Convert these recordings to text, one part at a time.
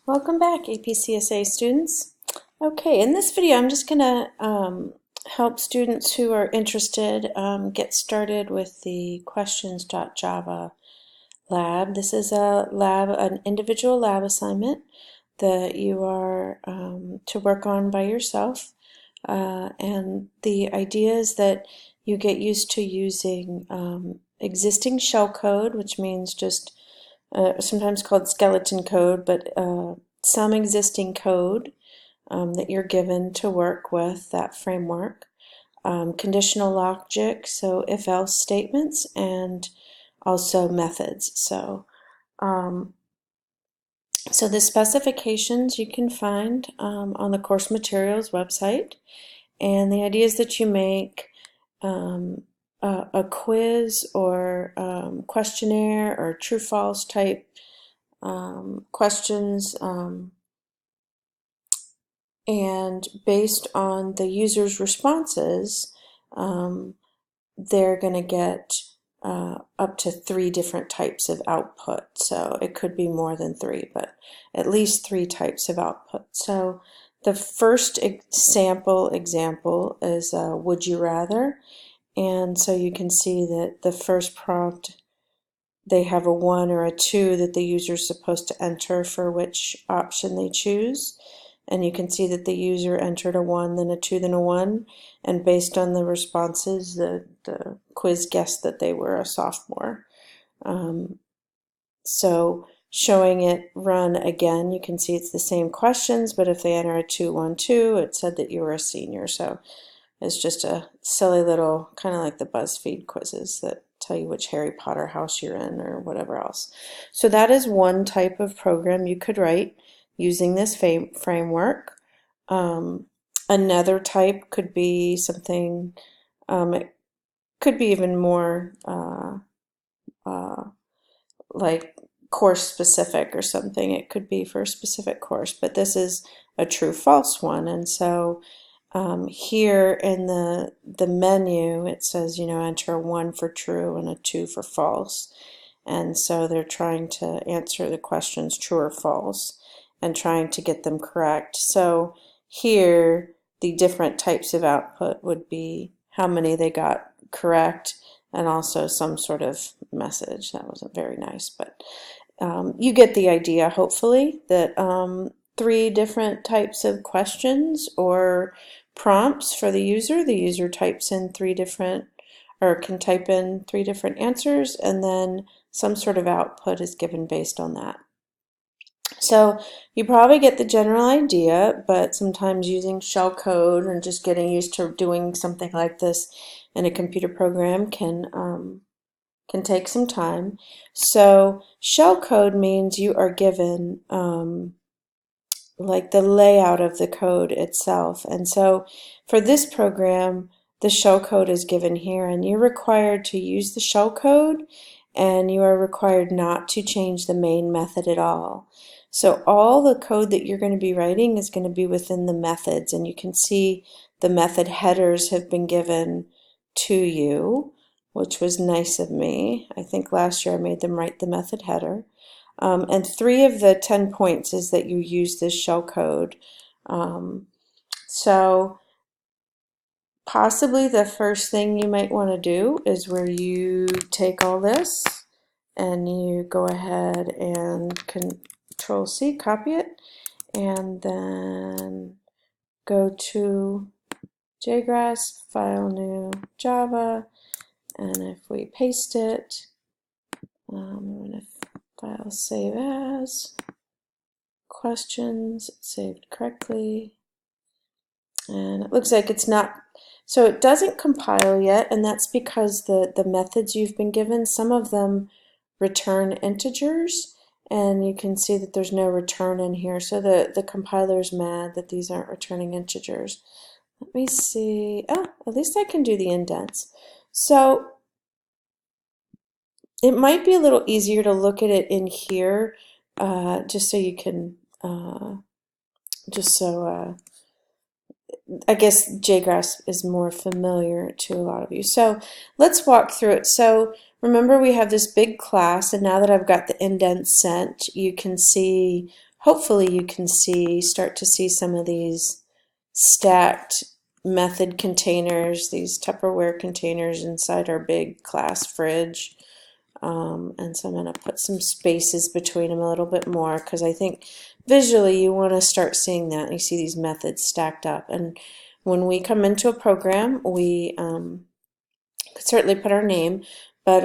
Welcome back, APCSA students. Okay, in this video I'm just going to help students who are interested get started with the questions.java lab. This is an individual lab assignment that you are to work on by yourself. And the idea is that you get used to using existing shell code, which means just sometimes called skeleton code, but some existing code that you're given to work with that framework. Conditional logic, so if-else statements, and also methods. So the specifications you can find on the course materials website, and the idea is that you make a quiz or questionnaire or true-false type questions, and based on the user's responses, they're going to get up to 3 different types of output. So it could be more than 3, but at least 3 types of output. So the first example is would you rather, and so you can see that the first prompt, they have a 1 or a 2 that the user is supposed to enter for which option they choose. And you can see that the user entered a 1, then a 2, then a 1. And based on the responses, the quiz guessed that they were a sophomore. So showing it run again, you can see it's the same questions, but if they enter a 2, 1, 2, it said that you were a senior. So it's just a silly little, kind of like the BuzzFeed quizzes that tell you which Harry Potter house you're in or whatever else. So that is one type of program you could write using this framework. Another type could be something, it could be even more like course specific or something. It could be for a specific course, but this is a true-false one. And so here in the menu, it says, enter a 1 for true and a 2 for false. And so they're trying to answer the questions true or false and trying to get them correct. So here, the different types of output would be how many they got correct and also some sort of message. That wasn't very nice, but you get the idea, hopefully, that 3 different types of questions or prompts for the user. The user types in 3 different, or can type in 3 different answers, and then some sort of output is given based on that. So you probably get the general idea, but sometimes using shell code and just getting used to doing something like this in a computer program can take some time. So shell code means you are given like the layout of the code itself. And so for this program, the shell code is given here, and you're required to use the shell code, and you are required not to change the main method at all. So all the code that you're going to be writing is going to be within the methods, and you can see the method headers have been given to you, which was nice of me. I think last year I made them write the method header. And 3 of the 10 points is that you use this shell code. So possibly the first thing you might want to do is where you take all this and you go ahead and Control C, copy it, and then go to JGrass, File, New, Java, and if we paste it, I'm going to file, save as, questions, saved correctly, and it looks like it's not, so it doesn't compile yet, and that's because the methods you've been given, some of them return integers, and you can see that there's no return in here, so the compiler's mad that these aren't returning integers. Let me see, oh, at least I can do the indents. So it might be a little easier to look at it in here, just so you can, I guess JGrass is more familiar to a lot of you. So let's walk through it. So remember we have this big class, and now that I've got the indents sent, you can see hopefully you can start to see some of these stacked method containers, these Tupperware containers inside our big class fridge. And so I'm going to put some spaces between them a little bit more because I think visually you want to start seeing that. You see these methods stacked up. And when we come into a program, we could certainly put our name, but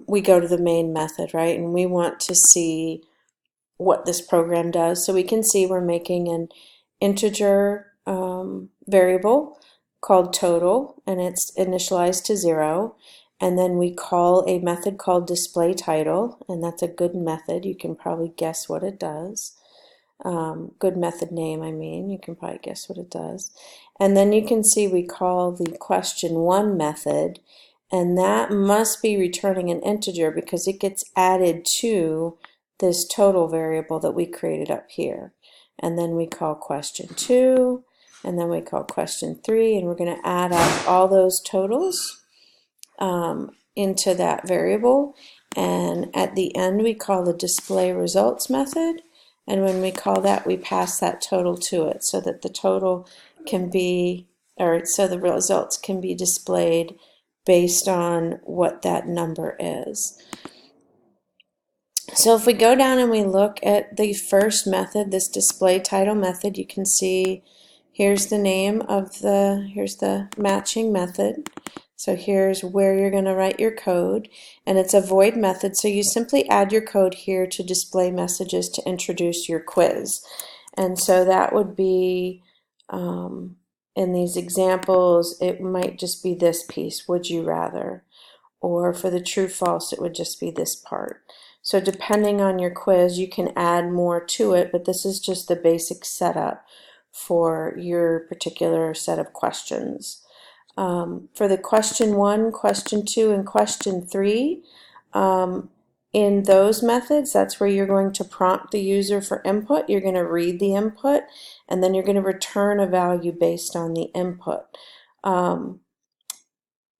we go to the main method, right? And we want to see what this program does. So we can see we're making an integer variable called total, and it's initialized to 0. And then we call a method called display title, and that's a good method. You can probably guess what it does. Good method name, I mean. You can probably guess what it does. And then you can see we call the question1 method, and that must be returning an integer because it gets added to this total variable that we created up here. And then we call question2, and then we call question3, and we're going to add up all those totals into that variable. And at the end we call the display results method, and when we call that we pass that total to it so that the total can be, or so the results can be displayed based on what that number is. So if we go down and we look at the first method, this display title method, you can see here's the name of here's the matching method. So here's where you're going to write your code, and it's a void method, so you simply add your code here to display messages to introduce your quiz. And so that would be, in these examples, it might just be this piece, would you rather, or for the true false it would just be this part. So depending on your quiz you can add more to it, but this is just the basic setup for your particular set of questions. For the question1, question2, and question3, in those methods, that's where you're going to prompt the user for input. You're going to read the input, and then you're going to return a value based on the input.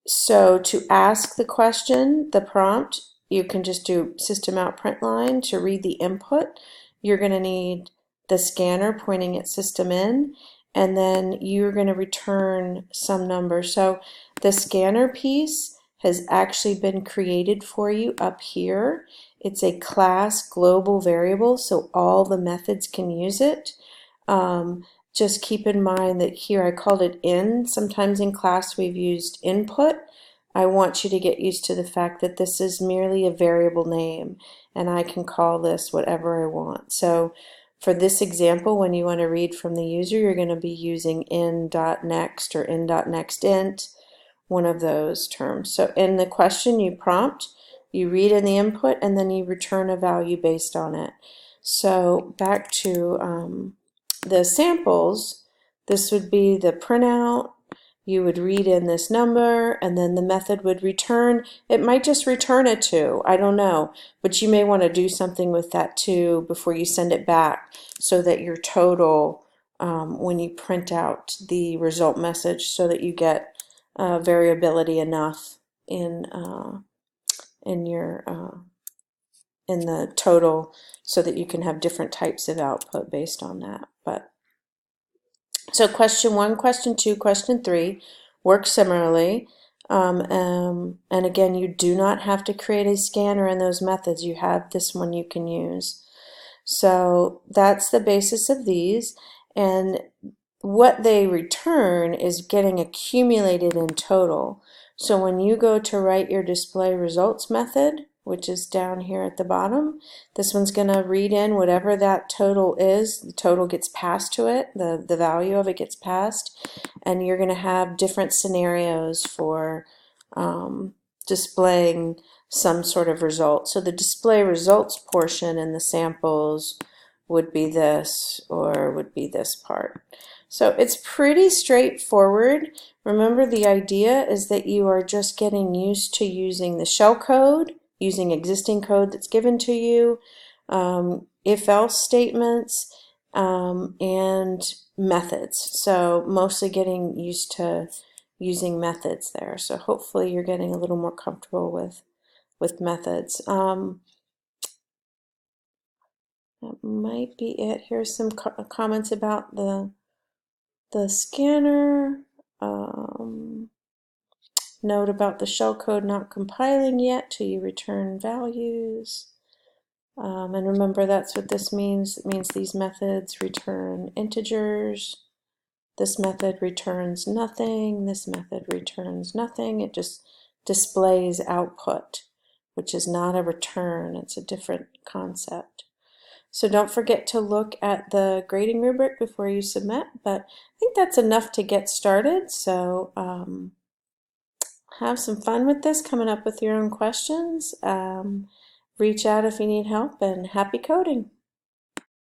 So to ask the question, the prompt, you can just do system out print line. To read the input, you're going to need the scanner pointing at system in, and then you're going to return some number. So the scanner piece has actually been created for you up here. It's a class global variable, so all the methods can use it. Just keep in mind that here I called it in. Sometimes in class we've used input. I want you to get used to the fact that this is merely a variable name, and I can call this whatever I want. So for this example, when you want to read from the user, you're going to be using in.next or in.nextInt, one of those terms. So in the question you prompt, you read in the input, and then you return a value based on it. So back to the samples, this would be the printout. You would read in this number, and then the method would return. It might just return a 2, I don't know, but you may want to do something with that 2 before you send it back so that your total, when you print out the result message, so that you get variability enough in the total so that you can have different types of output based on that. So question1, question2, question3 work similarly. And again, you do not have to create a scanner in those methods. You have this one you can use. So that's the basis of these. And what they return is getting accumulated in total. So when you go to write your display results method, which is down here at the bottom, this one's going to read in whatever that total is. The total gets passed to it, the value of it gets passed, and you're going to have different scenarios for displaying some sort of result. So the display results portion in the samples would be this, or would be this part. So it's pretty straightforward. Remember, the idea is that you are just getting used to using the shell code, using existing code that's given to you, if-else statements, and methods. So mostly getting used to using methods there. So hopefully you're getting a little more comfortable with methods. That might be it. Here's some comments about the scanner. Note about the shellcode not compiling yet till you return values. And remember, that's what this means. It means these methods return integers. This method returns nothing. This method returns nothing. It just displays output, which is not a return. It's a different concept. So don't forget to look at the grading rubric before you submit, but I think that's enough to get started. So have some fun with this, coming up with your own questions. Reach out if you need help, and happy coding.